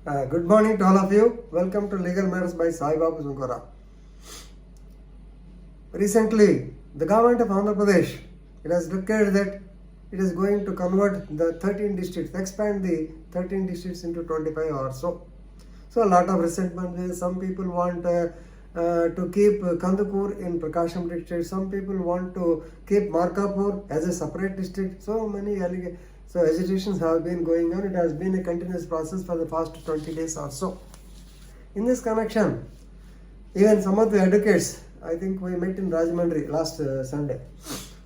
Good morning to all of you. Welcome to Legal Matters by Sai Babu Zunkora. Recently, the government of Andhra Pradesh, it has declared that it is going to convert the 13 districts, expand the 13 districts into 25 or so. So a lot of resentment there. Some people want to keep Kandakur in Prakasham district. Some people want to keep Markapur as a separate district. So many agitations have been going on. It has been a continuous process for the past 20 days or so. In this connection, even some of the advocates, I think we met in Rajahmundry last Sunday.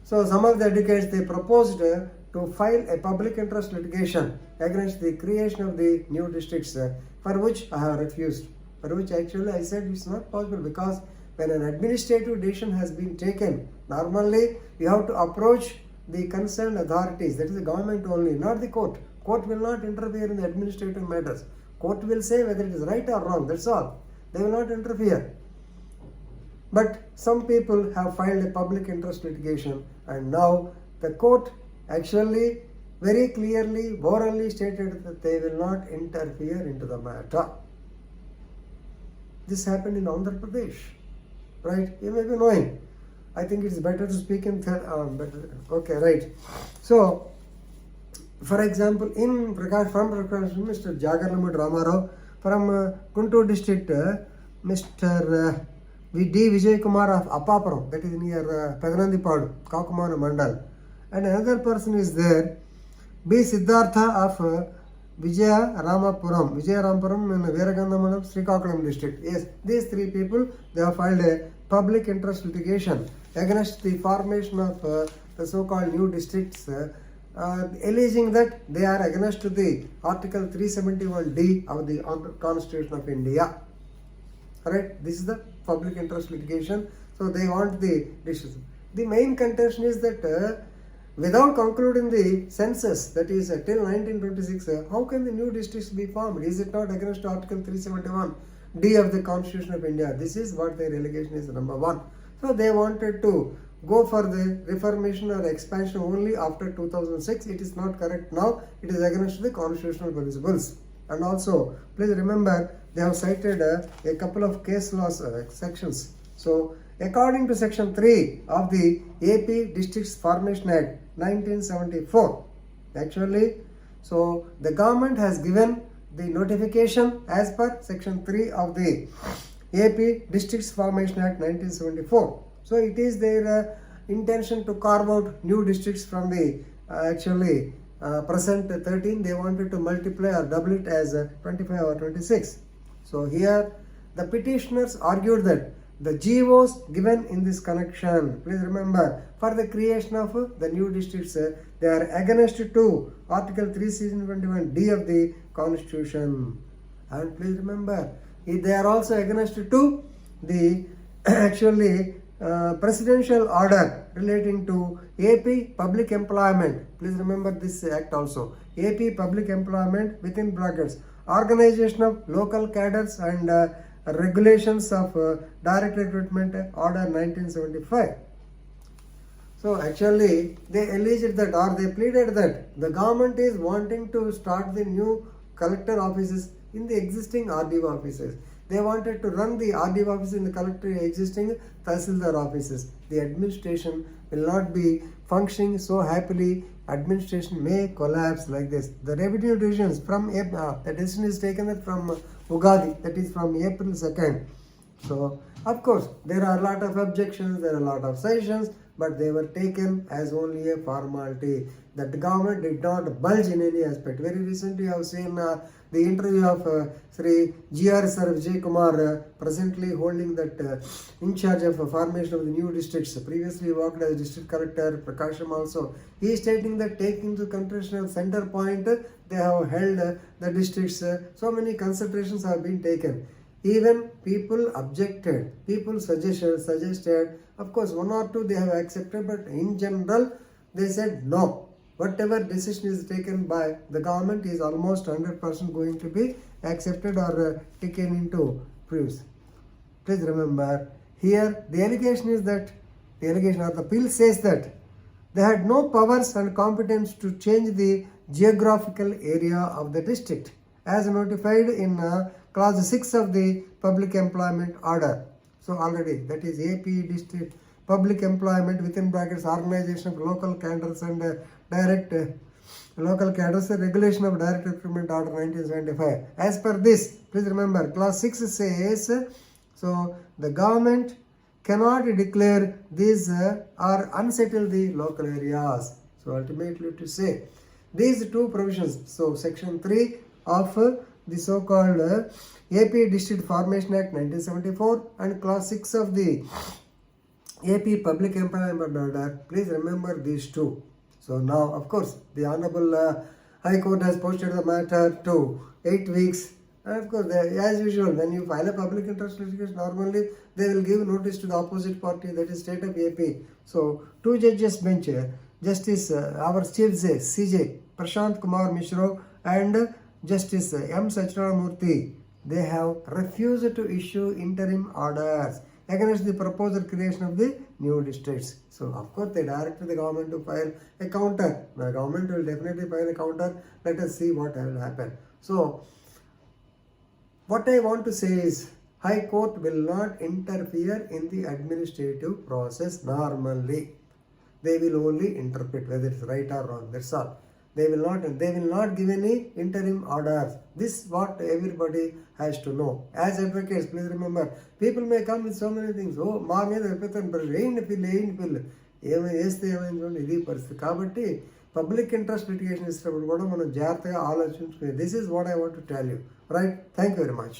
So some of the advocates, they proposed to file a public interest litigation against the creation of the new districts, for which I have refused. For which actually I said it's not possible, because when an administrative decision has been taken, normally you have to approach the concerned authorities, that is the government only, not the court. Court will not interfere in the administrative matters. Court will say whether it is right or wrong, that's all. They will not interfere. But some people have filed a public interest litigation, and now the court actually very clearly, orally stated that they will not interfere into the matter. This happened in Andhra Pradesh, right? You may be knowing. I think it's better to speak in okay, right. So, for example, in from Mr. Jagarlamud Ramarao, from Guntur district, Mr. D. Vijay Kumar of Appapuram, that is near Pedanandipadu, Kakumana Mandal. And another person is there, B. Siddhartha of Vijaya Ramapuram in Veeragandamanam, Srikakulam district. Yes, these three people, they have filed a public interest litigation against the formation of the so-called new districts, alleging that they are against the Article 371D of the Constitution of India. Alright, this is the public interest litigation. So they want the decision. The main contention is that without concluding the census, that is till 1926, how can the new districts be formed? Is it not against Article 371D of the Constitution of India? This is what their allegation is, number one. So they wanted to go for the reformation or expansion only after 2006. It is not correct now. It is against the constitutional principles. And also, please remember, they have cited a couple of case laws sections. So, according to section 3 of the AP Districts Formation Act 1974, actually, so the government has given the notification as per section 3 of the AP Districts Formation Act 1974. So it is their intention to carve out new districts from the present 13. They wanted to multiply or double it as 25 or 26. So here the petitioners argued that the GOs given in this connection, please remember, for the creation of the new districts, they are against to Article 371D of the Constitution. And please remember, they are also against to the presidential order relating to AP Public Employment. Please remember this act also. AP Public Employment within brackets, Organization of Local Cadres and Regulations of Direct Recruitment Order 1975. So actually they alleged that, or they pleaded that the government is wanting to start the new collector offices in the existing RDO offices. They wanted to run the RDO office in the collector existing Tahsildar offices. The administration will not be functioning so happily. Administration may collapse like this. The revenue decisions from the decision is taken from Ugadi, that is from April 2nd. So of course there are a lot of objections, there are a lot of suggestions, but they were taken as only a formality. That the government did not budge in any aspect. Very recently I have seen the interview of Sri G.R. Sir Vijay Kumar, presently holding that in charge of formation of the new districts. Previously worked as district collector, Prakasham also. He is stating that taking into consideration center point, they have held the districts. So many considerations have been taken. Even people objected, people suggested, of course one or two they have accepted, but in general they said no. Whatever decision is taken by the government is almost 100% going to be accepted or taken into proofs. Please remember, here the allegation is that, the allegation or the bill says that they had no powers and competence to change the geographical area of the district as notified in clause 6 of the Public Employment Order. So already that is AP District Public Employment within brackets Organization of Local Cadres and Direct Local Cadres Regulation of Direct Recruitment Order 1975. As per this, please remember clause 6 says, so the government cannot declare these or unsettle the local areas. So ultimately to say these two provisions, so section 3 of the so-called AP District Formation Act 1974 and clause 6 of the AP Public Employment Order, please remember these two. So now of course the Honorable High Court has posted the matter to 8 weeks. And of course, as usual, when you file a public interest litigation, normally they will give notice to the opposite party, that is State of AP. So, 2 judges bench, Justice our Chief CJ Prashant Kumar Mishra and Justice M. Sachinamurthy, they have refused to issue interim orders against the proposed creation of the new districts. So, of course, they directed the government to file a counter. The government will definitely file a counter. Let us see what will happen. So, what I want to say is, High Court will not interfere in the administrative process normally. They will only interpret whether it's right or wrong. That's all. They will not give any interim orders. This is what everybody has to know. As advocates, please remember, people may come with so many things. Oh, మా మీద విపరీతం ఏంటి పిల్లి వేస్తే ఏమైంది చూడండి, ఇది పరిస్థితి. కాబట్టి పబ్లిక్ ఇంట్రెస్ట్ లిటిగేషన్ ఇచ్చినప్పుడు కూడా మనం జాగ్రత్తగా ఆలోచించుకుని, this is what I want to tell you, right? Thank you very much.